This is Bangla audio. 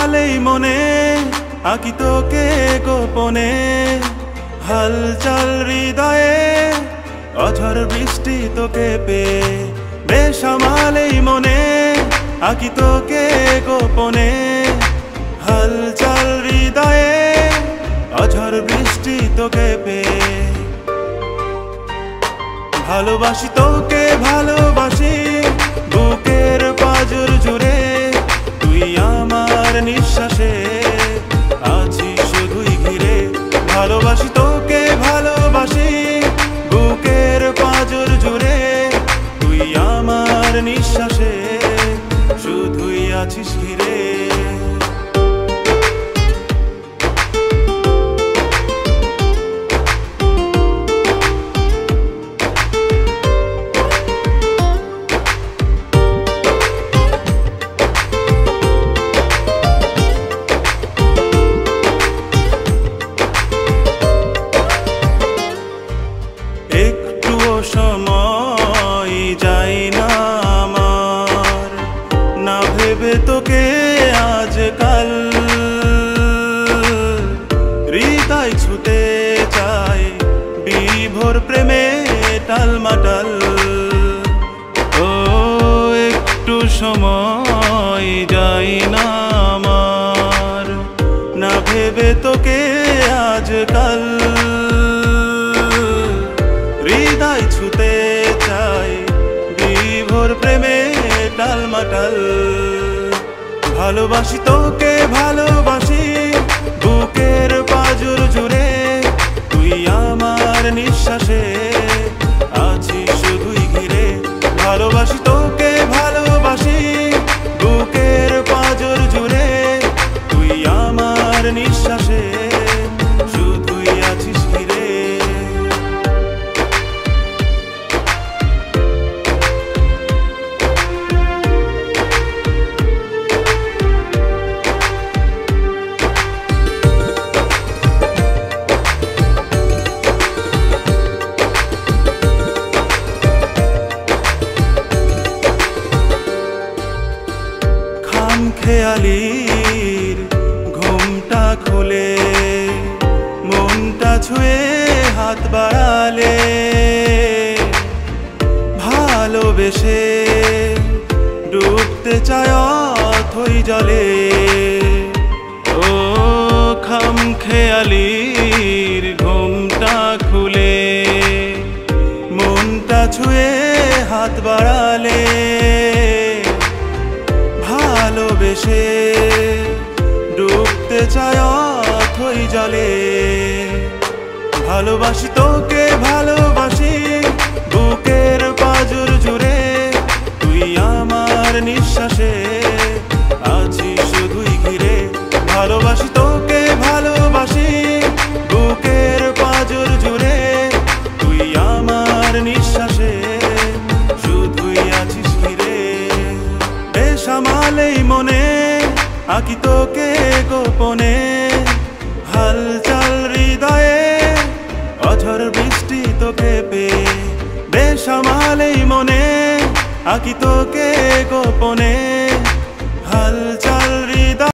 সামালেই মনে আঁকি তোকে গোপনে, হালচাল হৃদয়ে অঝড় বৃষ্টি তোকে পেয়ে। বেসামালেই মনে আঁকি তোকে গোপনে, হালচাল হৃদয়ে অঝড় বৃষ্টি তোকে পেয়ে। ভালোবাসি তোকে ভালোবাসি বুকের পাঁজর জুড়ে, তুই আমার নিঃশ্বাসে আছিস শুধুই ঘিরে। ভালোবাসি তোকে ভালোবাসি বুকের পাঁজর জুড়ে, তুই আমার নিঃশ্বাসে শুধুই আছিস ঘিরে। সময় যায় না আমার, না ভেবে তোকে আজকাল হৃদয় ছুতে চাই বিভোর প্রেমে টালমাটাল। ও একটু সময় যায় না আমার, না ভেবে তোকে আজকাল হৃদয় ছুতে চাই বিভোর প্রেমে টালমাটাল। ভালোবাসি তোকে ভালোবাসি বুকের পাঁজর জুড়ে, তুই আমার নিঃশ্বাসে আছিস শুধুই ঘিরে। ভালোবাসি তোকে ভালোবাসি বুকের পাঁজর জুড়ে, তুই আমার নিঃশ্বাসে শুধুই আছিস ঘিরে। খেয়ালির ঘুমটা খুলে মনটা ছুঁয়ে হাত বাড়ালে, ভালোবেসে ডুবতে চায় অথই জলে। ও খাম খেয়ালির ঘুমটা খুলে মনটা ছুঁয়ে হাত বাড়ালে, ভালোবেসে ডুবতে চায় অথই জলে। ভালোবাসি তোকে ভালোবাসি বুকের পাঁজর জুড়ে, তুই আমার নিঃশ্বাসে আছিস শুধুই ঘিরে। ভালোবাসি তোকে ভালোবাসি বুকের পাঁজর জুড়ে, তুই আমার নিঃশ্বাসে শুধুই আছিস ঘিরে। বেসামালেই মনে আঁকি তোকে গোপনে, হালচাল হৃদয়ে অঝড় বৃষ্টি তোকে পেয়ে। বেসামালেই মনে আঁকি তোকে গোপনে,